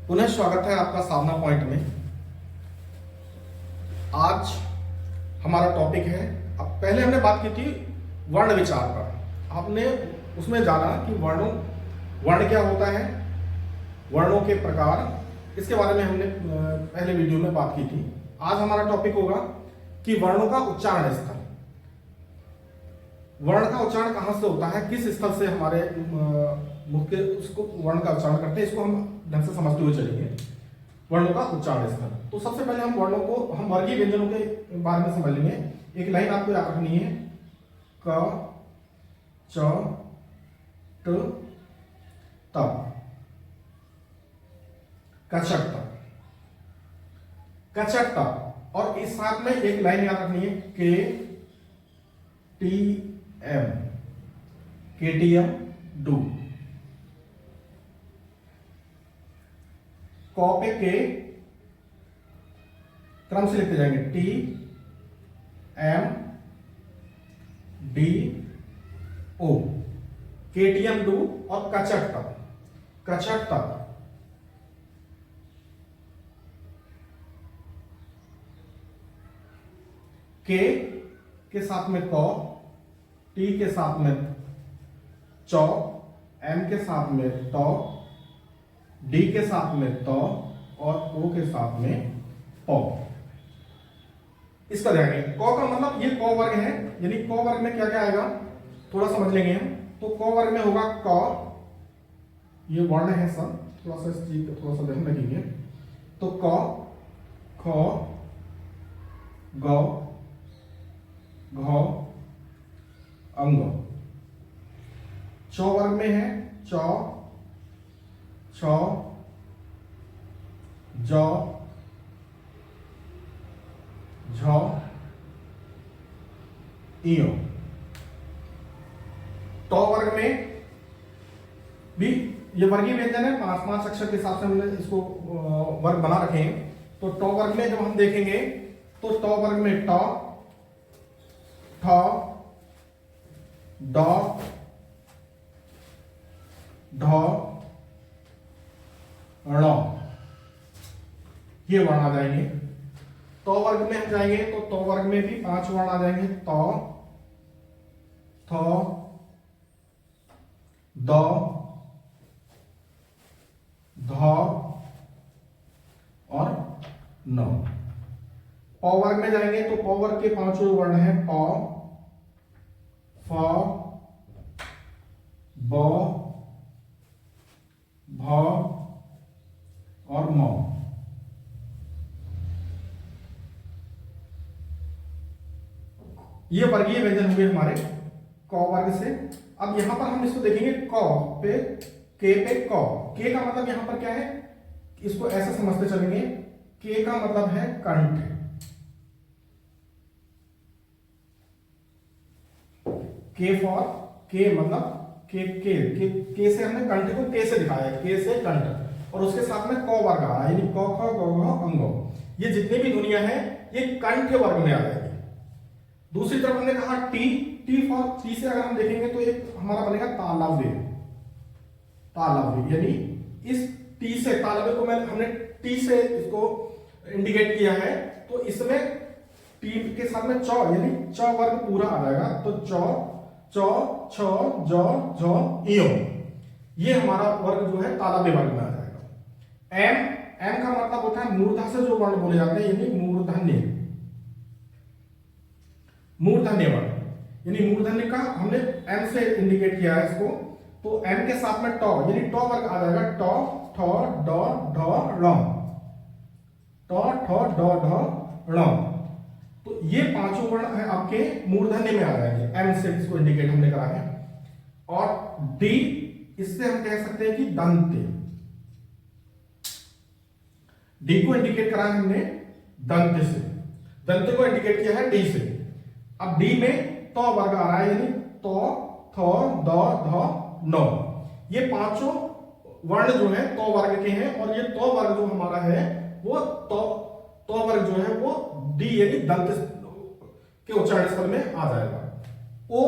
पुनः स्वागत है आपका साधना पॉइंट में। आज हमारा टॉपिक है, अब पहले हमने बात की थी वर्ण विचार पर। आपने उसमें जाना कि वर्ण क्या होता है, वर्णों के प्रकार, इसके बारे में हमने पहले वीडियो में बात की थी। आज हमारा टॉपिक होगा कि वर्णों का उच्चारण स्थल। वर्ण का उच्चारण कहां से होता है, किस स्थल से हमारे मुख के उसको वर्ण का उच्चारण करते हैं, इसको हम ढंग से समझते हुए चलेंगे। वर्णों का उच्चारण स्थल, तो सबसे पहले हम वर्णों को, हम वर्गीय व्यंजनों के बारे में समझ लेंगे। एक लाइन आपको याद रखनी है, क च ट त, कचक त, कचक त। और इस साथ में एक लाइन याद रखनी है, के टी एम, केटीएम डू। क पे के क्रम से लिखते जाएंगे, T M D O, KTM डू। और कचक तक, कचक तक, के साथ में क, टी के साथ में चौ, एम के साथ में टौ, डी के साथ में तो, और ओ के साथ में पौ। इसका ध्यान रखें। क का मतलब ये क वर्ग है, यानी क वर्ग में क्या क्या आएगा थोड़ा समझ लेंगे हम। तो क वर्ग में होगा क, ये वर्ण है सब, थोड़ा सा इस चीज को थोड़ा सा ध्यान रखेंगे। तो क, ख, ग, घ, अंग। च वर्ग में है च, छ, ज, झ, इयो। ट वर्ग में भी ये वर्गीय व्यंजन है, पांच पांच अक्षर के हिसाब से हमने इसको वर्ग बना रखे हैं। तो ट वर्ग में जब हम देखेंगे तो ट वर्ग में ट, ठ, ड, ढ, ण, ये वर्ण आ जाएंगे। तो वर्ग में हम जाएंगे तो तो वर्ग में भी पांच वर्ण आ जाएंगे, तो, थ, द, ध और न। प वर्ग में जाएंगे तो प वर्ग के पांचों वर्ण है प, फ, ब, भ और म। ये वर्गीय व्यंजन हुए हमारे क वर्ग से। अब यहां पर हम इसको देखेंगे, क पे, के पे क। के का मतलब यहां पर क्या है, इसको ऐसे समझते चलेंगे, के का मतलब है कंठ। के फॉर, के मतलब के से हमने कंठ को के से दिखाया है, के से कंठ। और उसके साथ में क वर्ग आ रहा है, यानी क, ख, ग, घ, अंग। ये जितनी भी दुनिया है ये कंठ वर्ग में आ जाएगी। दूसरी तरफ हमने कहा टी, टी फॉर, टी से अगर हम देखेंगे तो एक हमारा बनेगा तालव्य। तालव्य यानी इस टी से, तालव्य को हमने टी से इसको इंडिकेट किया है। तो इसमें टी के साथ में चौ, यानी च वर्ग पूरा आ जाएगा। तो चौ, चौ, छ, ज, झ, इयो, ये हमारा वर्ग जो है तालव्य वर्ग में आ जाएगा। एम, एम का मतलब होता है मूर्धा से जो वर्ण बोले जाते हैं, यानी मूर्धन्य, मूर्धन्य वर्ण। यानी मूर्धन्य का हमने एम से इंडिकेट किया है इसको। तो एम के साथ में ट, यानी ट वर्ग आ जाएगा, ट, ठ, ड, ढ, ण, ट, ठ, ड, ढ, ण। तो ये पांचों वर्ण है आपके मूर्धन्य में आ जाएंगे, एम से इसको इंडिकेट हमने करा है। और डी, इससे हम कह सकते हैं कि दंत, डी को इंडिकेट करा है हमने दंत से, दंत को इंडिकेट किया है डी से। अब डी में तो वर्ग आ रहा है, यानी तो, थ, द, ध, न। ये पांचों वर्ण जो है तो वर्ग के हैं। और ये तो वर्ग जो हमारा है वो तो वर्ग जो है वो डी यानी दंत के उच्चारण स्थल में आ जाएगा। ओ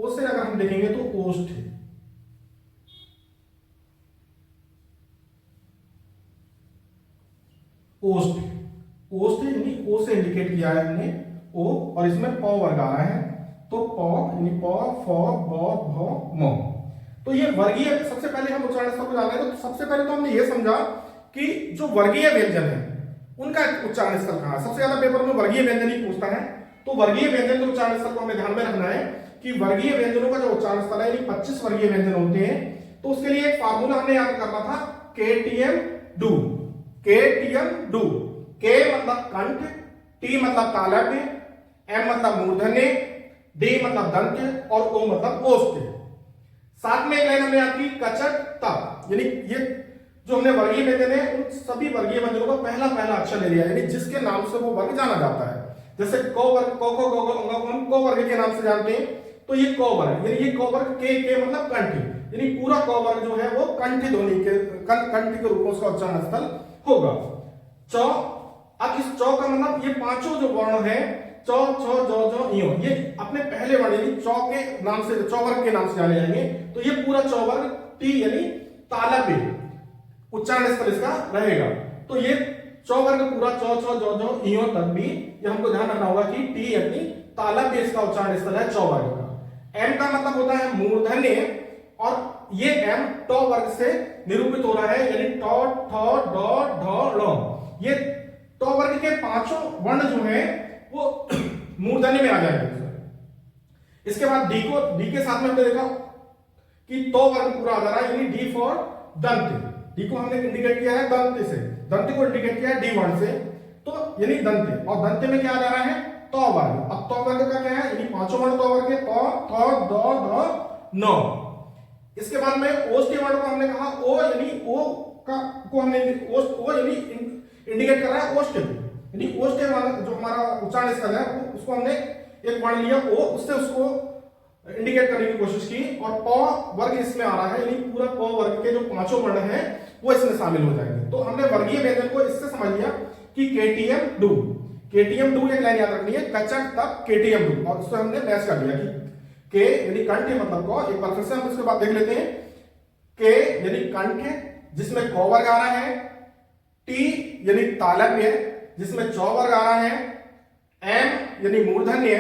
से अगर हम देखेंगे तो ओष्ठ, ओस्ट, ओस्ट यानी ओ से इंडिकेट किया है हमने ओ, और इसमें प वर्ग आ रहा है, तो प यानी प, फ, ब, भ, म। तो ये वर्गीय, सबसे पहले हम उच्चारण स्थल को जान रहे हैं, तो सबसे पहले तो हमने ये समझा कि जो वर्गीय व्यंजन है उनका उच्चारण स्थल कहाँ है। सबसे ज्यादा पेपर में वर्गीय व्यंजन ही पूछता है, तो वर्गीय व्यंजन के उच्चारण स्थल को हमें ध्यान में रखना है कि वर्गीय व्यंजनों का जो उच्चारण स्थल है, यानी 25 वर्गीय व्यंजन होते हैं, तो उसके लिए एक फार्मूला हमने याद करना था, केटीएम डू। केटीएम डू, के मतलब कंठ, टी मतलब तालव्य, एम मतलब मूर्धन्य, डी मतलब दंत और ओ मतलब ओष्ठ। साथ में एक लाइन हमने याद की, कचट तप, यानी ये जो हमने वर्गीय व्यंजन है उन सभी वर्गीय व्यंजनों का पहला पहला अक्षर ले लिया, यानी जिसके नाम से वो वर्ग जाना जाता है। जैसे को वर्ग, को को हम को वर्ग के नाम से जानते हैं, तो ये को वर्ग, यानी ये को वर्ग के मतलब कंठ, यानी पूरा को वर्ग जो है वो कंठ ध्वनि के कंठ के रूप में उसका उच्चारण स्थल होगा। चौ, अब इस चौ का मतलब ये पांचों जो वर्ण है, चौ, छो, जो, जो, इयो, ये अपने पहले वर्ण यानी चौ के नाम से, चौ वर्ग के नाम से जाने जाएंगे, तो ये पूरा चौ वर्ग टी यानी तालव्य उच्चारण स्थल इसका रहेगा। तो ये चौ वर्ग पूरा चौ, छो, जो, जो, इयो तक भी ये हमको ध्यान रखना होगा कि टी यानी तालव्य इसका उच्चारण स्थल है चौ वर्ग का। एम का मतलब होता है मूर्धन्य, और ये एम टो वर्ग से निरूपित हो रहा है, यानी टो, ठो, डो, ढो, लो। ये टो वर्ग के पांचों वर्ण जो है वो मूर्धन्य में आ जाएंगे। इसके बाद डी को, डी के साथ में हमने देखा कि तो वर्ग पूरा आ जा रहा है, यानी डी फॉर दंत। डी को हमने इंडिकेट किया है दंत से, दंत को इंडिकेट किया है डी वर्ण से, तो यानी दंत, और दंत में क्या आ जा रहा है, तो वर्ग। अब तो वर्ग का क्या है, यानी पांचों वर्ण तो वर्ग के, तो, थो, दो, ध, नो। इसके बाद में ओष्ठ वर्ण को हमने कहा ओ, यानी ओ का को हमने ओ यानी इंडिकेट कर रहा है ओष्ठ, यानी ओष्ठ वर्ण जो हमारा उच्चारण स्थल है उसको हमने एक वर्ण लिया ओ, उससे उसको इंडिकेट करने की कोशिश की, और प वर्ग इसमें आ रहा है, यानी पूरा प वर्ग के जो पांचों वर्ण हैं वो इसमें शामिल हो जाएंगे। तो हमने वर्गीय व्यंजन को इससे समझ लिया कि केटीएम डू, केटीएम डू एक लाइन याद रखनी है, कचट तप केटीएम डू, और उससे हमने मैच कर लिया कि के यानी कंठ मतलब को। एक बार फिर से हम इसके बाद देख लेते हैं, के यानी कंठ जिसमें को वर्ग आ रहा है, टी यानी तालव्य जिसमें चौ वर्ग आ रहा है, एम यानी मूर्धन्य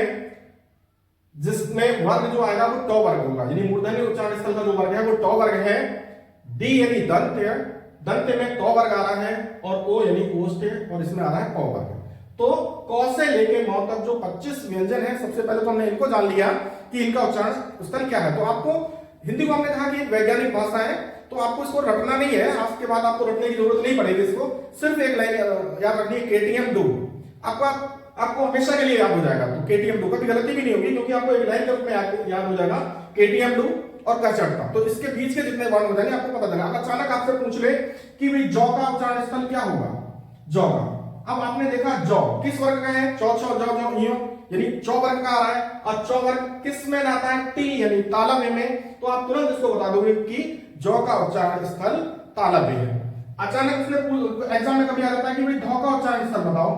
जिसमें वर्ग जो आएगा वो टो वर्ग होगा, यानी मूर्धन्य उच्चारण स्थल का जो वर्ग है वो टो वर्ग है। डी यानी दंत, दंत में तो वर्ग आ रहा है, और ओ यानी ओष्ठ, और इसमें आ रहा है प वर्ग। तो क से लेके म तक जो 25 व्यंजन है, सबसे पहले तो हमने इनको जान लिया कि इनका उच्चारण स्थल क्या है। तो आपको हिंदी को हमने कहा कि वैज्ञानिक भाषा है, तो आपको इसको रटना नहीं है, आज के बाद आपको रटने की जरूरत नहीं पड़ेगी, इसको सिर्फ एक लाइन याद रखनी है, केटीएम डू। आपको हमेशा के लिए याद हो जाएगा, तो केटीएम डू, कभी गलती भी नहीं होगी, क्योंकि आपको एक लाइन के रूप में याद हो जाएगा केटीएम डू और कचटता। तो इसके बीच के जितने वर्ण हो जाएंगे आपको पता चलेगा। अचानक आपसे पूछ ले कि भाई जौ का उच्चारण स्थल क्या होगा, जौ का। अब आपने देखा जौ किस वर्ग का है, चौ, छो, जौ, जो, इयो, यानी चौ वर्ग का आ रहा है, और चौ वर्ग किस में आता है, टी यानी तालव्य में, तो आप तुरंत इसको बता दोगे कि जौ का उच्चारण स्थल तालव्य है। अचानक उसने एग्जाम में कभी आ जाता है कि भाई ढौ का उच्चारण स्थल बताओ,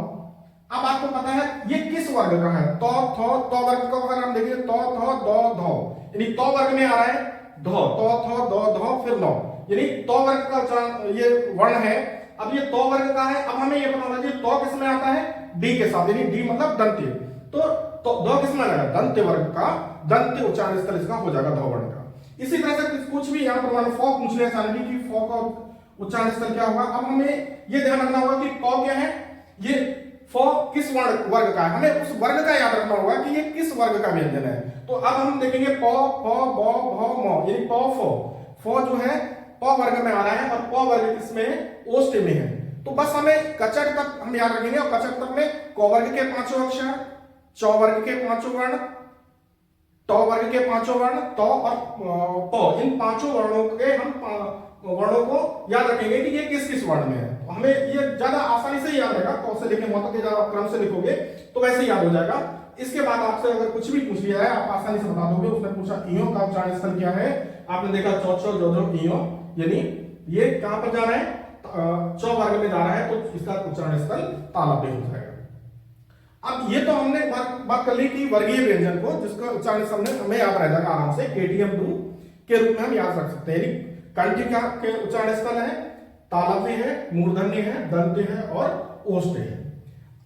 अब आपको पता है ये किस वर्ग का है, तो, थो, तो वर्ग का अगर हम देखें तो, थो, दो, धो, यानी तो वर्ग में आ रहा है धो, तो, थो, दो, धो, फिर नो, यानी तो वर्ग का उच्चारण ये वर्ण है। अब ये तो वर्ग का है, अब हमें ये पता होना चाहिए तो किस में आता है, डी के साथ, यानी डी मतलब दंत्य, तो दो किस में आ जाएगा, दंत्य वर्ग का, दंत्य उच्चारण स्थल इसका हो जाएगा धो वर्ण का। इसी तरह से कुछ भी यहाँ पर फो पूछ ले आसानी की फो का उच्चारण स्थल क्या होगा। अब हमें ये ध्यान रखना होगा कि प क्या है, ये फो किस वर्ग का है, हमें उस वर्ग का याद रखना होगा कि ये किस वर्ग का व्यंजन है। तो अब हम देखेंगे प, प, ब, भ, म, यानी प, फो जो है प वर्ग में आ रहा है, और प वर्ग किसमें, ओष्ठ में है। तो बस हमें कचट तक हम याद रखेंगे, और कचट तक में क वर्ग के पांचों अक्षर, चौ वर्ग के पांचों वर्ण, टो वर्ग के पांचों वर्ण, तो और प, इन पांचों वर्णों के हम वर्णों को याद रखेंगे कि ये किस किस वर्ण में है। तो हमें ये ज्यादा आसानी से याद रहेगा, तो से लेके मौत के ज्यादा क्रम से लिखोगे तो वैसे ही याद हो जाएगा। इसके बाद आपसे अगर कुछ भी पूछ लिया है आप आसानी से बता दोगे। उसने पूछा इयो का उच्चारण स्थल क्या है, आपने देखा चौ, छो, जो, जो, इयो, यानी ये कहां पर जा रहा है, चौ वर्ग में जा रहा है, तो इसका उच्चारण स्थल तालव्य हो जाएगा। अब ये तो हमने बात कर ली कि वर्गीय व्यंजन को जिसका उच्चारण स्थल हमें याद रह जाएगा आराम से, केटीएम डू के रूप में हम याद रख सकते हैं। कंठ के उच्चारण स्थल है, तालव्य है, मूर्धन्य है, दंत्य है और ओष्ठ है।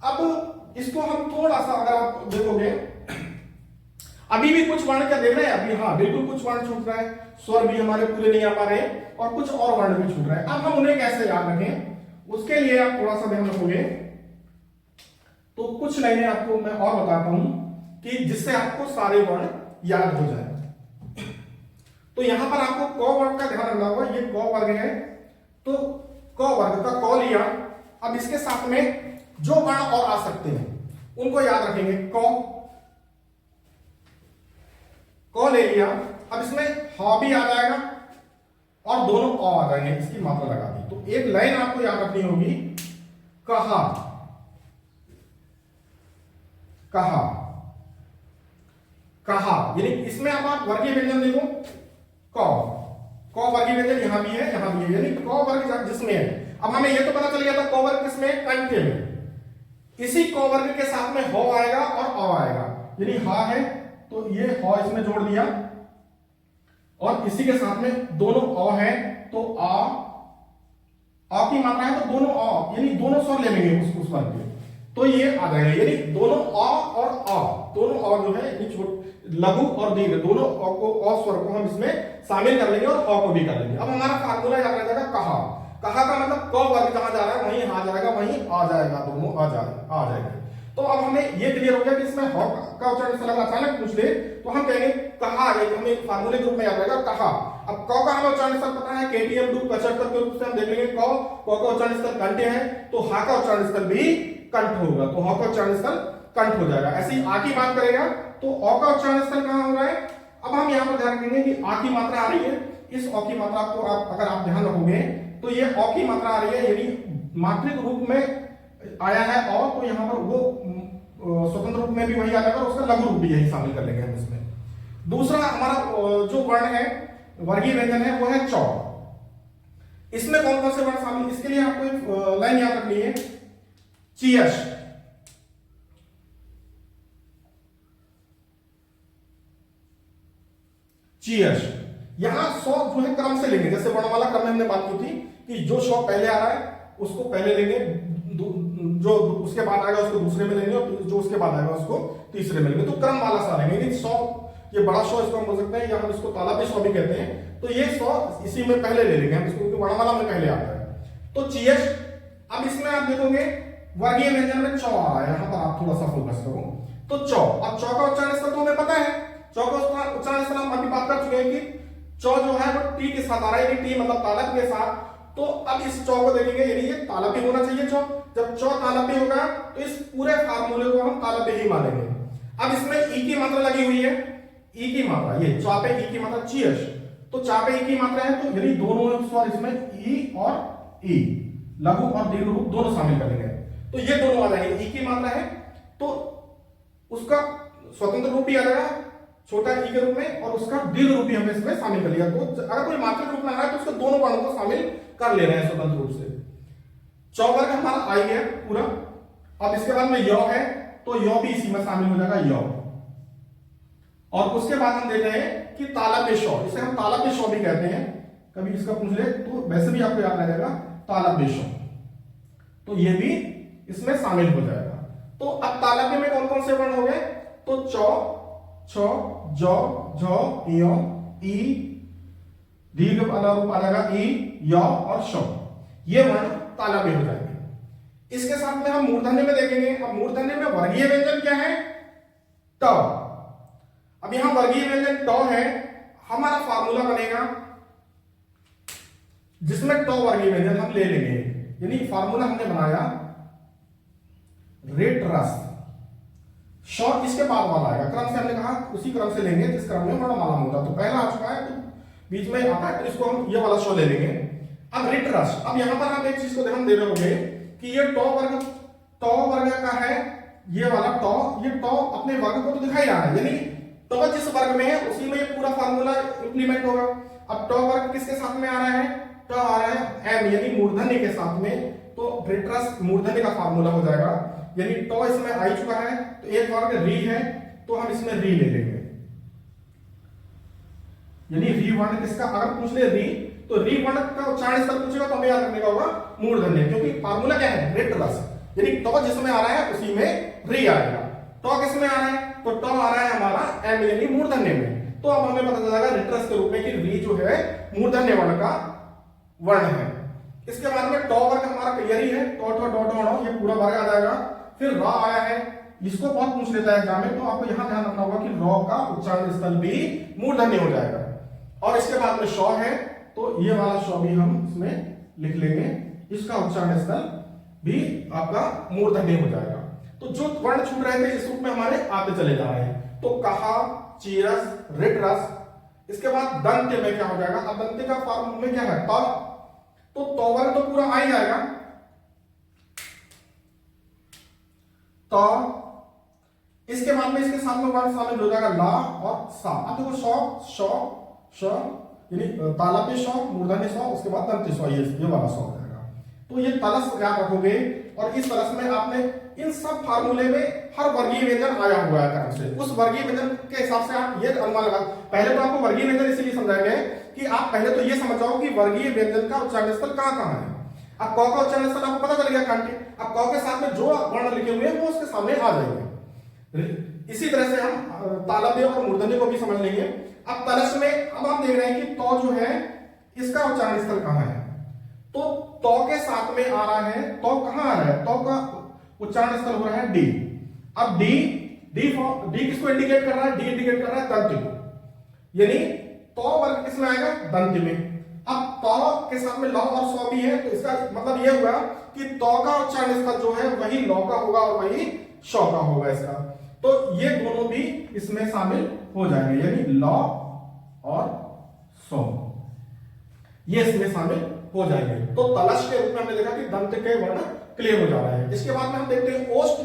अब इसको हम थोड़ा सा अगर आप देखोगे, अभी भी कुछ वर्ण क्या देख रहे हैं, अभी हाँ बिल्कुल कुछ वर्ण छूट रहा है, स्वर भी हमारे पूरे नहीं आ पा रहे और कुछ और वर्ण भी छूट रहे हैं। अब हम उन्हें कैसे याद रखें, उसके लिए आप थोड़ा सा ध्यान रखोगे तो कुछ लाइनें आपको मैं और बताता हूं कि जिससे आपको सारे वर्ण याद हो जाए। तो यहां पर आपको क वर्ग का ध्यान रखना होगा, ये क वर्ग है तो क वर्ग का क लिया, अब इसके साथ में जो वर्ण और आ सकते हैं उनको याद रखेंगे। क ले लिया, अब इसमें ह भी आ जाएगा और दोनों अ आ जाएंगे, इसकी मात्रा लगा दी। तो एक लाइन आपको याद रखनी होगी, कहा, कहा, कहा, यानी इसमें अब आप वर्गीय व्यंजन देखो, क वर्गीय व्यंजन यहां भी है, यहां भी है, यानी क वर्ग जिसमें है। अब हमें यह तो पता चल गया था क वर्ग किसमें, कंठ्य में। इसी क वर्ग के साथ में हो आएगा और अ आएगा, यानी हा है तो ये ह इसमें जोड़ दिया और इसी के साथ में दोनों अ है तो आ की मात्रा है तो दोनों अ, यानी दोनों स्वर ले लेंगे उस वर्ग के, तो ये आ जाएगा, यानी दोनों अ और अ, दोनों अ जो है लघु और दीर्घ दोनों अ को, अ स्वर को हम इसमें शामिल कर लेंगे और अ को भी कर लेंगे। अब हमारा फार्मूला याद रह जाएगा कहा, कहा का मतलब क वर्ग जहां जा रहा है वहीं आ जाएगा, वहीं आ जाएगा, दोनों आ जाएगा। तो अब हमें ये क्लियर हो गया कि इसमें ह का उच्चारण से अगर अचानक पूछ ले तो हम कहेंगे कहा, ये हमें फार्मूले के रूप में याद रहेगा कहा। अब क का हमें उच्चारण स्थल पता है, केटीएम टू कचर के रूप से हम देख लेंगे, क का उच्चारण स्थल कंठ है तो हा का उच्चारण स्थल भी कंठ होगा, तो ह का उच्चारण स्थल कंठ हो जाएगा। ऐसे ही आ की बात करेगा तो अ का उच्चारण स्थल कहां हो रहा है। अब हम यहां पर ध्यान रखेंगे कि आ की मात्रा आ रही है, इस अ की मात्रा को आप अगर आप ध्यान रखोगे तो ये अ की मात्रा आ रही है, यानी मात्रिक रूप में आया है अ, तो यहां पर वो स्वतंत्र रूप में भी वही आ जाएगा, उसका लघु रूप भी यही शामिल कर लेंगे हम इसमें। दूसरा हमारा जो वर्ण है वर्गीय व्यंजन है वो है चौ। इसमें कौन कौन से वर्ण शामिल, इसके लिए आपको एक लाइन याद रखनी है, चियश, चियश। यहां सौ जो है क्रम से लेंगे, जैसे वर्णमाला क्रम में हमने बात की थी कि जो शौ पहले आ रहा है उसको पहले लेंगे, जो उसके बाद आएगा उसको दूसरे में लेंगे और जो उसके बाद आएगा उसको तीसरे में लेंगे, तो क्रम वाला सा लेंगे। 100 ये बड़ा शौ इसको हम बोल सकते हैं, या हम इसको तालाबी शौ भी कहते हैं, तो ये 100 इसी में पहले ले लेंगे हम इसको, क्योंकि वर्णमाला में पहले आता है। तो चियश, अब इसमें आप देखोगे वर्गीय व्यंजन में चौ आ रहा है, यहां पर आप थोड़ा सा फोकस करो तो चौ। अब चौ का उच्चारण स्थल तो हमें पता है, चौ का उच्चारण स्थल हम अभी बात कर चुके हैं कि चौ जो है वो टी के साथ आ रहा है, टी मतलब तालब के साथ। तो अब इस चौ को देखेंगे, यानी ये तालबी होना चाहिए चौ, जब चौ तालबी होगा तो इस पूरे फार्मूले को हम तालबी ही मानेंगे। अब इसमें ई की मात्रा लगी हुई है, ई की मात्रा, ये चा पे ई की मात्रा चियश, तो चा पे ई की मात्रा है तो यानी दोनों स्वर इसमें ई और ई, लघु और दीर्घ रूप दोनों शामिल करेंगे, तो ये दोनों आ जाएंगे। ई की मात्रा है तो उसका स्वतंत्र रूप भी आ जाएगा छोटा ई के रूप में, और उसका दीर्घ रूप भी हमने इसमें शामिल कर लिया। तो अगर कोई मात्रिक रूप में आ रहा है तो उसको दोनों वर्णों को शामिल कर ले रहे हैं स्वतंत्र रूप से। चौ वर्ग हमारा आई है पूरा। अब इसके बाद में यौ है तो यौ भी इसी में शामिल हो जाएगा, यौ। और उसके बाद हम देख रहे हैं कि तालब्य शौ, इसे हम तालब्य शौ भी कहते हैं, कभी इसका पूछ ले तो वैसे भी आपको याद रह जाएगा तालब्य शौ, तो ये भी इसमें शामिल हो जाएगा। तो अब तालब्य में कौन कौन से वर्ण हो गए, तो चौ, छ, जौ, झौ, यो, ई, दीर्घ वाला रूप आ जाएगा ई, यौ और शौ, ये वर्ण तालब्य हो जाएंगे। इसके साथ में हम मूर्धन्य में देखेंगे। अब मूर्धन्य में वर्गीय व्यंजन क्या है, ट। अब यहां वर्गीय व्यंजन ट है, हमारा फार्मूला बनेगा जिसमें ट वर्गीय व्यंजन हम ले लेंगे, यानी फार्मूला हमने बनाया रेट रस, शॉर्ट इसके बाद वाला आएगा, क्रम से हमने कहा उसी क्रम से लेंगे जिस क्रम में वर्णमाला होगा। तो पहला आ चुका है तो बीच में आता है, तो इसको हम ये वाला शो ले लेंगे। अब रिट रस, अब यहां पर आप एक चीज को ध्यान दे रहे होंगे कि ये टॉ वर्ग का है, ये वाला टॉ, ये टॉ अपने वर्ग को तो दिखाई रहा है, यानी टॉ जिस वर्ग में है उसी में ये पूरा फार्मूला इंप्लीमेंट होगा। अब टॉ वर्ग किसके साथ में आ रहा है, टॉ आ रहा है एम यानी मूर्धन्य के साथ में, तो रिट रस मूर्धन्य का फार्मूला हो जाएगा, यानी टॉ इसमें आ चुका है तो एक वर्ग री है तो हम इसमें री ले लेंगे, यानी री वर्ण किसका, अगर पूछ ले री तो री वर्ण का उच्चारण स्तर पूछेगा तो हमें याद रखने का होगा मूर्धन्य, क्योंकि फार्मूला क्या है रेट रस, यानी टॉ जिसमें आ रहा है उसी में री आएगा। टॉ किसमें आ रहा है, तो टॉ आ रहा है हमारा एम यानी मूर्धन्य में, तो अब हमें पता चल जाएगा रिटरस के रूप में कि री जो है मूर्धन्य वर्ण का वर्ण है। इसके बाद में टॉ वर्ग हमारा क्लियर ही है, टॉ टॉ डॉ डॉ ये पूरा वर्ग आ जाएगा। फिर रॉ आया है, इसको बहुत पूछ लेता है एग्जाम में, तो आपको यहां ध्यान रखना होगा कि रॉ का उच्चारण स्थल भी मूर्धन्य हो जाएगा। और इसके बाद में शॉ है, तो ये वाला शॉ भी हम इसमें लिख लेंगे, इसका उच्चारण स्थल भी आपका मूर्धन्य हो जाएगा। तो जो वर्ण छूट रहे थे इस रूप में हमारे आते चले जा रहे हैं। तो कहा, चीरस, रिटरस, इसके बाद दंत्य में क्या हो जाएगा, अब दंत्य का फॉर्म में क्या है, त, तो तौ वर्ग तो पूरा आ ही जाएगा, तो इसके बाद में इसके साथ में वर्ण शामिल हो जाएगा ला और सा। अब देखो शौ, शौ, श यानी तालव्य शौ, मूर्धन्य शौ, उसके बाद दंत्य शौ, ये वाला शौ हो जाएगा। तो ये तलस याद रखोगे, और इस तलस में आपने इन सब फार्मूले में हर वर्गीय व्यंजन आया हुआ है क्रम से, उस वर्गीय व्यंजन के हिसाब से आप ये अनुमान लगा। पहले तो आपको वर्गीय व्यंजन इसलिए समझाया गया कि आप पहले तो ये समझ जाओ कि वर्गीय व्यंजन का उच्चारण स्थल कहां कहां है। अब क का उच्चारण स्थल आपको पता चल गया कांटे, अब क के साथ में जो वर्ण लिखे हुए हैं वो उसके सामने आ जाएंगे। इसी तरह से हम तालव्य और मूर्धन्य को भी समझ लेंगे। अब तलस में अब आप देख रहे हैं कि तौ जो है इसका उच्चारण स्थल कहां है, तो तौ के साथ में आ रहा है, तौ कहां आ रहा है, तौ का उच्चारण स्थल हो रहा है डी। अब डी डी किसको इंडिकेट कर रहा है, डी इंडिकेट कर रहा है दंत्य को, यानी तौ वर्ग किसमें आएगा, दंत्य में। अब तौ के साथ में लौ और सौ भी है, तो इसका मतलब यह हुआ कि तौ का उच्चारण स्थल जो है वही लौ का होगा और वही शौ का होगा इसका, तो ये दोनों भी इसमें शामिल हो जाएंगे, यानी लौ और सौ ये इसमें शामिल हो जाएंगे। तो तलश के रूप में हमने देखा कि दंत के वर्ण क्लियर हो जा रहा है। इसके बाद में हम देखते हैं ओष्ठ।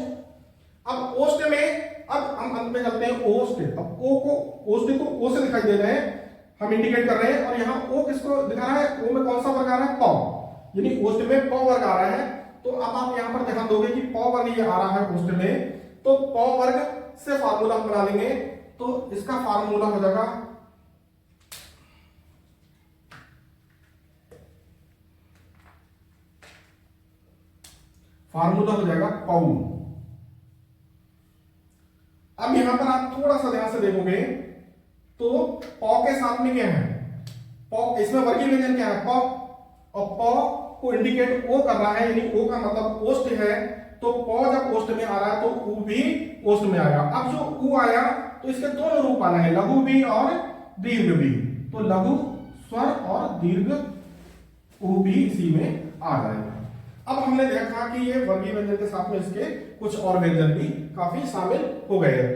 अब ओष्ठ में अब हम अंत में चलते हैं ओष्ठ। अब ओ को ओष्ठ को ओ से दिखाई दे रहे हैं, हम इंडिकेट कर रहे हैं, और यहाँ ओ किसको दिखा रहा है, ओ में कौन सा वर्ग आ रहा है, पौ, यानी ओष्ठ में पौ वर्ग आ रहा है। तो अब आप यहाँ पर ध्यान दोगे कि पौ वर्ग ये आ रहा है ओष्ठ में, तो पौ वर्ग से फार्मूला बना लेंगे, तो इसका फार्मूला हो जाएगा पौ। अब यहां पर आप थोड़ा सा ध्यान से देखोगे तो पौ के साथ में क्या है, पौ इसमें वर्गीय व्यंजन क्या है, पौ, और पौ को इंडिकेट ओ कर रहा है, यानी ओ का मतलब ओष्ठ है, तो पौ जब ओष्ठ में आ रहा है तो ऊ भी ओष्ठ में आएगा। अब जो ऊ आया तो इसके दोनों रूप आना है, लघु भी और दीर्घ भी, तो लघु स्वर और दीर्घ ऊ भी इसी में आ जाएगा। अब हमने देखा कि ये वर्गीय व्यंजन के साथ में इसके कुछ और व्यंजन भी काफी शामिल हो गए हैं।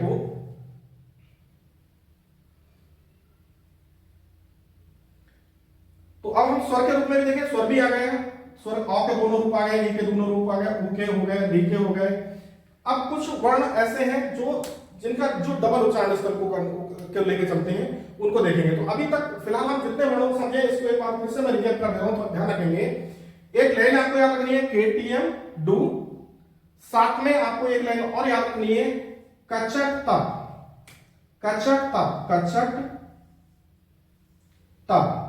तो अब हम स्वर के रूप में भी देखें, स्वर भी आ गए हैं, स्वर अ के दोनों रूप आ गए, ई के दोनों रूप आ गए, उ के हो गए, री के हो गए। अब कुछ वर्ण ऐसे हैं जो जिनका जो डबल उच्चारण स्थल को लेके चलते हैं, उनको देखेंगे। तो अभी तक फिलहाल हम जितने वर्णों को समझे इसको एक बार फिर से मैं रिकैप कर दे रहा हूं, तो ध्यान रखेंगे। एक लाइन आपको याद रखनी है KTM डू, साथ में आपको एक लाइन और याद रखनी है कचट तप, कचट तप, कचट तप।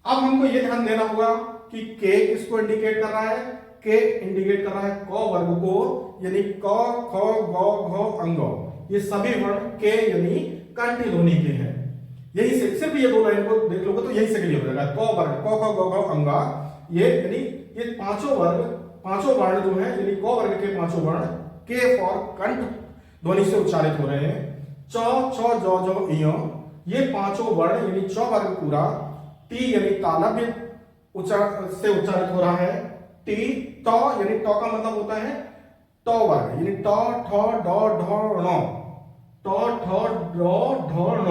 अब हमको यह ध्यान देना होगा कि के किसको इंडिकेट कर रहा है, के इंडिकेट कर रहा है क वर्ग को, यानी क ख ग घ अंग, ये सभी वर्ण के यानी कंठी ध्वनि के हैं। यही से सिर्फ ये दो लाइन को देख लोगे तो यही से क्लियर हो जाएगा। क वर्ग क ख ग घ अंगा, ये यानी ये पांचों वर्ग, पांचों वर्ण जो है यानी क वर्ग के पांचों वर्ण के फॉर कंठ ध्वनि से उच्चारित हो रहे हैं। च छ ज ज य, ये पांचों वर्ण यानी च वर्ग पूरा, टी यानी तालव्य से उच्चारित हो रहा है, टी ट यानी ट का मतलब होता है ट वर्ग, यानी ट ठ ड ढ ण, ट ठ ड ढ ण,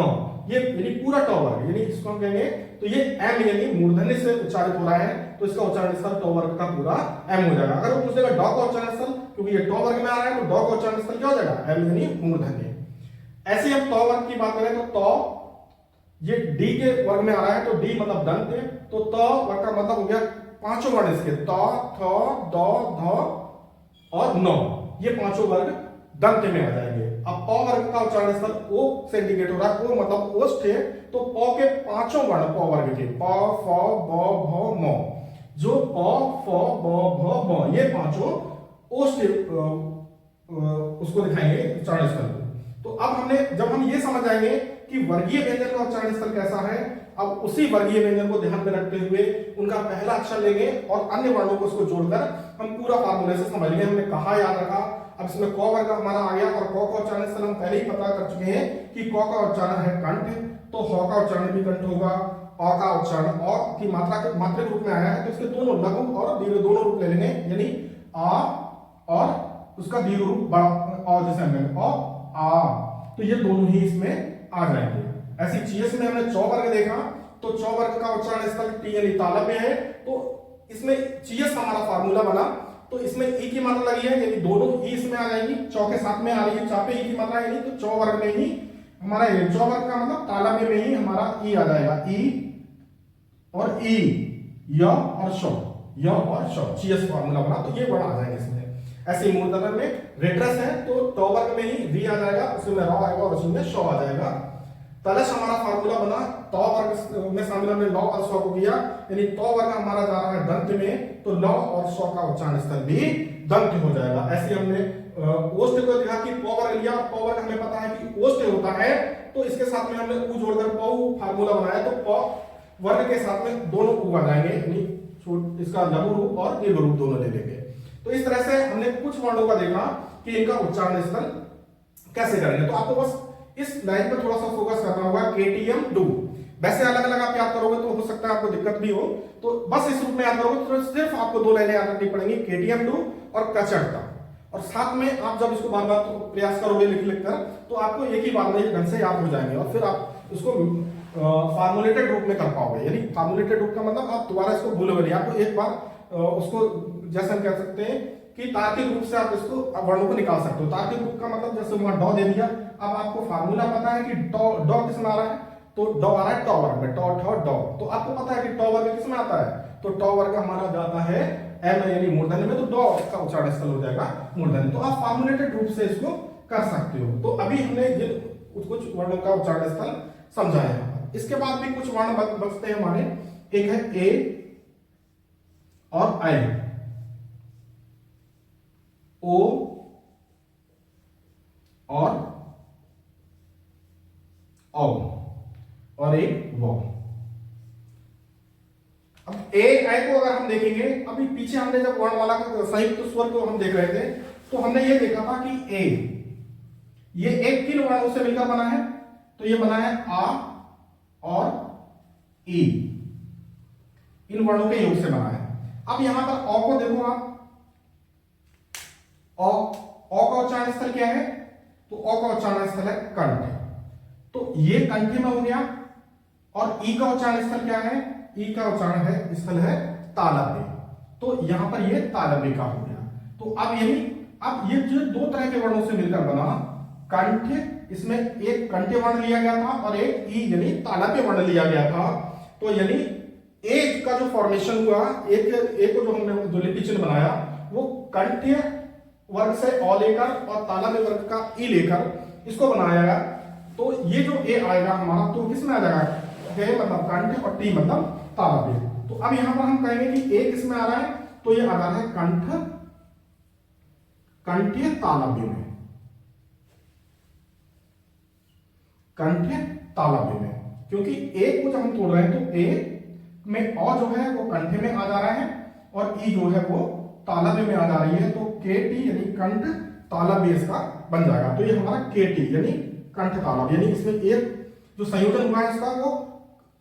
ये यानी पूरा ट वर्ग, यानी इसको हम कहेंगे तो ये एम यानी मूर्धन्य से उच्चारित हो रहा है, तो इसका उच्चारण स्थल ट वर्ग का पूरा एम हो जाएगा। अगर वो पूछेगा ड का उच्चारण स्थल, क्योंकि ये ट वर्ग में आ रहा है तो ड का उच्चारण स्थल क्या हो जाएगा, एम यानी मूर्धन्य। ऐसे ही हम ट वर्ग की बात करें तो ट ये डी के वर्ग में आ रहा है, तो डी मतलब दंत, तो त वर्ग का मतलब हो गया पांचों वर्ण इसके, त थ द ध और न, ये पांचों वर्ग दंत में आ जाएंगे। अब प वर्ग का उच्चारण स्थल ओ से इंडिकेट हो रहा है, ओ मतलब ओष्ठ है, तो प के पांचों वर्ण प वर्ग के प फ ब भ म, जो प फ ब भ म ये पांचों ओष्ठ उसको दिखाएंगे उच्चारण स्थल को। तो अब हमने जब हम ये समझ जाएंगे कि वर्गीय व्यंजन का उच्चारण स्थल कैसा है, अब उसी वर्गीय व्यंजन को ध्यान में रखते हुए उनका पहला अक्षर लेंगे और अन्य वर्णों को उसको जोड़कर हम पूरा फार्मूले से समझ लेंगे। हमने कहा याद रखा, अब इसमें क वर्ग हमारा आ गया और क का उच्चारण स्थल हम पहले ही पता कर चुके हैं कि क का उच्चारण है कंठ, तो ह का उच्चारण भी कंठ होगा। अ का उच्चारण अ की मात्रा के रूप में आया है तो इसके दोनों लघु और दीर्घ दोनों रूप ले लेंगे, यानी आ और उसका दीर्घ रूप बड़ा अ जैसे हमने आ, तो ये दोनों ही इसमें आ जाएंगे। ऐसी चीज में हमने चौ वर्ग देखा, तो चौ वर्ग का उच्चारण स्थल टी यानी तालव्य है, तो इसमें चीज का हमारा फार्मूला बना, तो इसमें ई की मात्रा लगी है, यानी दोनों ई इसमें आ जाएंगी, चौ के साथ में आ रही है, चा पे ई की मात्रा यानी तो चौ वर्ग में ही हमारा चौ वर्ग का मतलब तालव्य में ही हमारा ई आ जाएगा, ई और ई, य और शौ, य और शौ, चीज फार्मूला बना, तो ये वर्ण आ जाएंगे इसमें। ऐसे ही मूर्धन्य में रेट्रस है तो टौ वर्ग में ही वी आ जाएगा, उसमें र आएगा और उसमें शौ आ जाएगा। तलश हमारा फार्मूला बना, तौ वर्ग में शामिल हमने लौ और शौ को किया, यानी तौ वर्ग हमारा जा रहा है दंत में, तो लौ और शौ का उच्चारण स्थल भी दंत हो जाएगा। ऐसे हमने ओष्ठ को देखा कि पौ वर्ग लिया, पौ वर्ग हमें पता है कि ओष्ठ होता है, तो इसके साथ में हमने उ जोड़कर पौ फार्मूला बनाया, तो पौ वर्ग के साथ में दोनों उ आ जाएंगे, यानी इसका लघु रूप और दीर्घ रूप दोनों ले लेंगे। तो इस तरह से हमने कुछ वर्णों का देखा कि इनका उच्चारण स्थल कैसे करेंगे। तो आपको बस इस लाइन पर थोड़ा सा फोकस करना होगा, केटीएम डू। वैसे अलग अलग आप याद करोगे तो हो सकता है आपको दिक्कत भी हो, तो बस इस रूप में याद करोगे तो सिर्फ आपको दो लाइनें याद रखनी पड़ेंगी, केटीएम डू और कचड़ता। और साथ में आप जब इसको बार बार प्रयास करोगे लिख लिख कर, तो आपको एक ही बार में ढंग से याद हो जाएंगे और फिर आप उसको फार्मुलेटेड रूप में कर पाओगे। यानी फार्मुलेटेड रूप का मतलब आप दोबारा इसको भूलोगे नहीं, आपको एक बार उसको जैसे हम कह सकते हैं कि तार्किक रूप से आप इसको वर्णों को निकाल सकते हो। तार्किक रूप का मतलब जैसे वहां डॉ दे दिया, अब आपको फार्मूला पता है कि डॉ किस में आ रहा है, तो डॉ आ रहा है टॉ वर्ग में, टॉ ठॉ डॉ, तो आपको पता है कि टॉ वर्ग किस में आता है, तो टॉ वर्ग हमारा जाता है एम यानी मूर्धन्य में, तो डॉ का उच्चारण स्थल हो जाएगा मूर्धन्य। तो आप फार्मुलेटेड रूप से इसको कर सकते हो। तो अभी हमने कुछ वर्णों का उच्चारण स्थल समझा है। इसके बाद भी कुछ वर्ण बचते हैं हमारे, एक है ए और आई, ओ और औ और एक वो। अब ए आई को अगर हम देखेंगे, अभी पीछे हमने जब वर्णमाला का संयुक्त स्वर को हम देख रहे थे तो हमने ये देखा था कि ए ये एक किन वर्णों से मिलकर बना है, तो ये बना है आ और ई, इन वर्णों के योग से बना है। अब यहां पर औ को देखो आप, औ का उच्चारण स्थल क्या है, तो औ का उच्चारण स्थल है कंठ, तो ये कंठ में हो गया। और ई का उच्चारण स्थल क्या है, ई का उच्चारण है स्थल है तालव्य, तो यहां पर ये तालव्य का हो गया। तो अब ये जो दो तरह के वर्णों से मिलकर बना कंठ, इसमें एक कंठ वर्ण लिया गया था और एक ई यानी तालव्य वर्ण लिया गया था, तो यानी एक का जो फॉर्मेशन हुआ, एक को जो हमने जो लिपि चिन्ह बनाया वो कंठ वर्ग से अ लेकर और तालव्य वर्ग का ई लेकर इसको बनाया गया। तो ये जो ए आएगा हमारा, तो किसमें आ जाएगा, के मतलब कंठ और टी मतलब तालव्य। तो अब यहां पर हम कहेंगे कि ए किसमें आ रहा है, तो ये आ रहा है कंठीय तालव्य में, कंठीय तालव्य में, क्योंकि ए को जब हम तोड़ रहे हैं तो ए में अ जो है वो कंठे में आ जा रहा है और ई जो है वो तालव्य में आ जा रही है, तो के टी यानी कंठ तालव्य इसका बन जाएगा। तो ये हमारा के टी यानी कंठ तालव्य, यानी इसमें एक जो संयोजन हुआ है इसका वो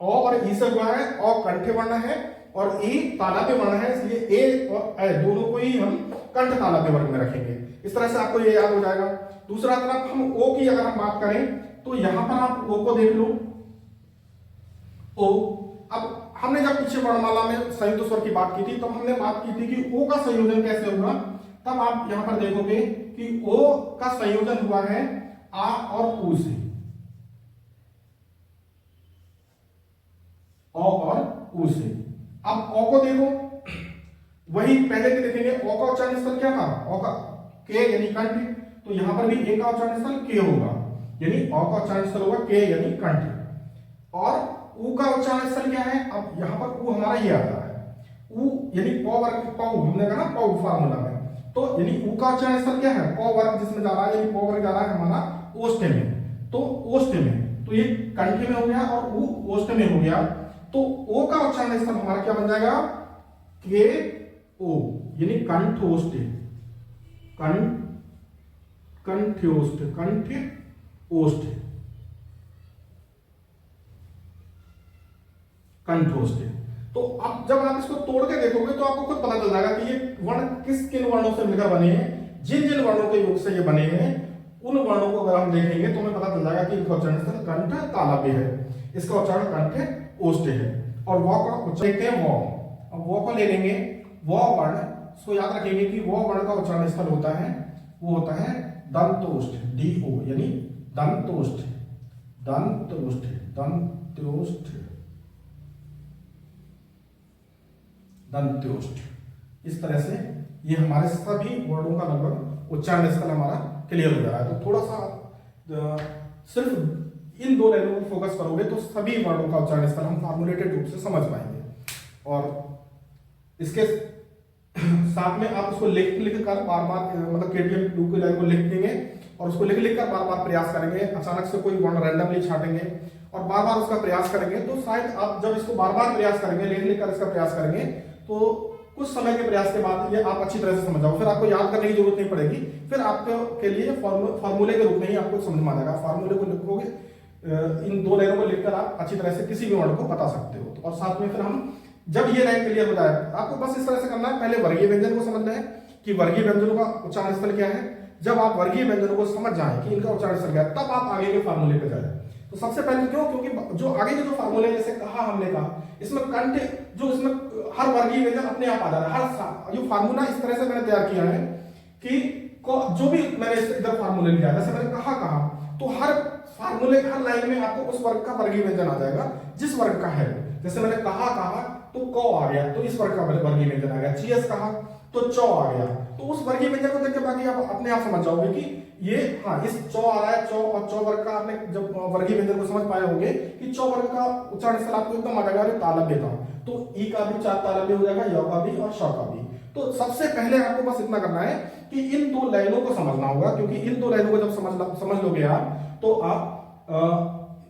अ और ई से हुआ है, अ कंठे वर्ण है और ई तालव्य वर्ण है, इसलिए ए और ए दोनों को ही हम कंठ तालव्य वर्ग में रखेंगे। इस तरह से आपको ये याद हो जाएगा। दूसरा तरफ हम ओ की अगर हम बात करें तो यहां पर आप ओ को देख लो, ओ। अब हमने जब पीछे वर्णमाला में संयुक्त स्वर की बात की थी तब हमने बात की थी कि ओ का संयोजन कैसे होगा, तब आप यहां पर देखोगे कि ओ का संयोजन हुआ है आ और उ से, अ और उ से। अब ओ को देखो, वही पहले भी देखेंगे, ओ का उच्चारण स्थल क्या था, ओ का के यानी कंठ, तो यहां पर भी ए का उच्चारण स्थल के होगा, यानी अ का उच्चारण स्थल होगा के यानी कंठ। और उ का उच्चारण स्थल क्या है, अब यहां पर उ हमारा ये आता है, ऊ यानी क वर्ग क हमने कहा ना क फार्मूला में, तो यानी ऊ का उच्चारण स्थल क्या है, क वर्ग जिसमें जा रहा है, यानी क वर्ग जा रहा है हमारा ओष्ठ में, तो ओष्ठ में, तो ये कंठ में हो गया और ऊ ओष्ठ में हो गया, तो ओ का उच्चारण स्थल हमारा क्या बन जाएगा, के ओ, यानी कंठोष्ठ, कंठ्योष्ठ, कंठ ओष्ठ, कंठोष्ठ। तो अब जब आप इसको तोड़ के देखोगे तो आपको खुद पता चल जाएगा कि ये वर्ण किन वर्णों से मिलकर बने हैं। जिन जिन वर्णों के योग से ये बने हैं उन वर्णों को अगर हम देखेंगे तो हमें पता चल जाएगा कि इनका उच्चारण स्थल कंठ तालव्य है, इसका उच्चारण कंठ ओष्ठ है। और व का उच्चारण व, अब व को ले लेंगे, व वर्ण इसको याद रखेंगे कि व वर्ण का उच्चारण स्थल होता है, वो होता है दंतोष्ठ, DO, यानी दंतोष्ठ, दंतोष्ठ, दंत्योष्ठ, दंत्योष्ठ। इस तरह से ये हमारे सभी वर्णों का लगभग उच्चारण स्थल हमारा क्लियर हो जा रहा है। तो थोड़ा सा सिर्फ इन दो लाइनों को फोकस करोगे तो सभी वर्णों का उच्चारण स्थल हम फॉर्मुलेटेड रूप से समझ पाएंगे। और इसके साथ में आप उसको लिख कर बार बार मतलब KTM 2 की लाइन को लिख देंगे और उसको लिख कर बार बार प्रयास करेंगे। अचानक से कोई वर्ण रैंडमली छाटेंगे और बार बार उसका प्रयास करेंगे, तो शायद आप जब इसको बार बार प्रयास करेंगे, लिख कर इसका प्रयास करेंगे, तो कुछ समय के प्रयास के बाद ये आप अच्छी तरह से समझ जाओ, फिर आपको याद करने की जरूरत नहीं पड़ेगी, फिर आपके के लिए फॉर्मूले के रूप में ही आपको समझ में आ जाएगा। फॉर्मूले को लिखोगे, इन दो लाइनों को लिखकर आप अच्छी तरह से किसी भी वर्ण को बता सकते हो। और साथ में फिर हम जब ये लाइन क्लियर हो जाए, आपको बस इस तरह से करना है, पहले वर्गीय व्यंजन को समझना है कि वर्गीय व्यंजनों का उच्चारण स्थल क्या है। जब आप वर्गीय व्यंजनों को समझ जाएं कि इनका उच्चारण स्थल क्या है, तब आप आगे के फार्मूले पे जाए। तो सबसे पहले क्यों, क्योंकि जो आगे के जो फार्मूले जैसे कहा हमने कहा, इसमें कंठ जो इसमें हर वर्गीय व्यंजन अपने आप आ जा रहा है। हर जो फार्मूला इस तरह से मैंने तैयार किया है कि जो भी मैंने इधर फार्मूले लिया, जैसे मैंने कहा तो हर फार्मूले हर लाइन में आपको उस वर्ग का वर्गीय व्यंजन आ जाएगा जिस वर्ग का है। जैसे मैंने कहा तो क आ गया, तो इस वर्ग का वर्गीय व्यंजन आ गया। चीएस कहा तो चौ आ गया, तो उस वर्गीय व्यंजन को देख के बाकी आप अपने आप समझ जाओगे कि ये हाँ इस चौ आ रहा है। चौ और चौ वर्ग का आपने जब वर्गीय व्यंजन को समझ पाए होंगे कि चौ वर्ग का उच्चारण स्थल आपको एकदम आ जाएगा। अरे तालव्य था, तो ई का भी चार तालव्य हो जाएगा, य का भी और श का भी। तो सबसे पहले आपको बस इतना करना है कि इन दो लाइनों को समझना होगा, क्योंकि इन दो लाइनों को जब समझ लोगे आप तो आप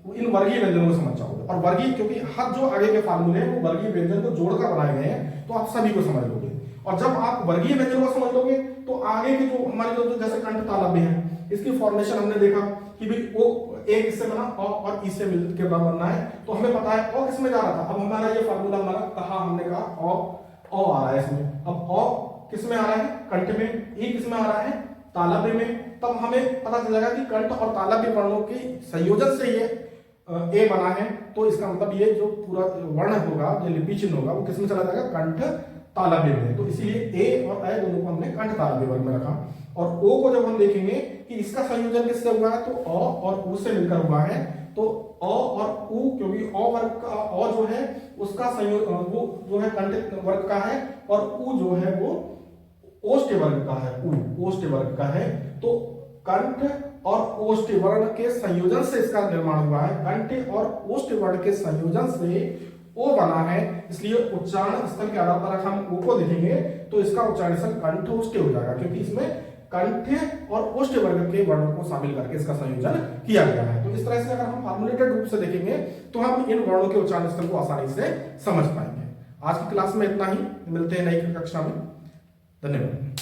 इन वर्गीय व्यंजनों को समझ जाओगे। और वर्गीय, क्योंकि हर जो आगे के फार्मूले हैं वो वर्गीय व्यंजन को जोड़कर बनाए गए हैं, तो आप सभी को समझ लोगे। और जब आप वर्गीय व्यंजन को समझ लोगे तो आगे के जो हमारे जो जैसे कंठ तालव्य है, इसकी फॉर्मेशन हमने देखा कि भाई ओ एक इससे बना और ई से मिलकर बनना है, तो हमें पता है ओ किसमें जा रहा था। अब हमारा ये फार्मूला हमारा कहा, हमने कहा ओ आ रहा है इसमें। अब ओ किसमें आ रहा है, कंठ में। ई किसमें आ रहा है, तालव्य में। तब हमें पता चल जाएगा कि कंठ और तालव्य वर्णों के संयोजन से ये ए बना है, तो इसका मतलब ये जो पूरा वर्ण होगा, जो लिपि चिन्ह होगा, वो किसमें चला जाएगा, कंठ तालव्य में। तो इसीलिए ए और ए दोनों को हमने कंठ तालव्य वर्ग में रखा। और ओ को जब हम देखेंगे कि इसका संयोजन किससे हुआ है, तो अ और उ से मिलकर हुआ है। तो अ और उ, क्योंकि अ वर्ग का अ जो है उसका संयोजन वो जो है कंठ वर्ग का है, और उ जो है वो ओष्ठ वर्ग का है, उ ओष्ठ वर्ग का है। तो कंठ और ओष्ठ वर्ण के संयोजन से इसका निर्माण हुआ है। कंठ और ओष्ठ वर्ण के संयोजन से ओ बना है, इसलिए उच्चारण स्थल के आधार पर हम ओ को देखेंगे तो इसका उच्चारण स्थल कंठ ओष्ठ हो जाएगा, क्योंकि इसमें कंठ और ओष्ठ वर्ग के वर्णों को शामिल करके इसका संयोजन किया गया है। तो इस तरह से अगर हम फॉर्मुलेटेड रूप से देखेंगे तो हम इन वर्णों के उच्चारण स्थल को आसानी से समझ पाएंगे। आज की क्लास में इतना ही, मिलते हैं नई कक्षा में। धन्यवाद।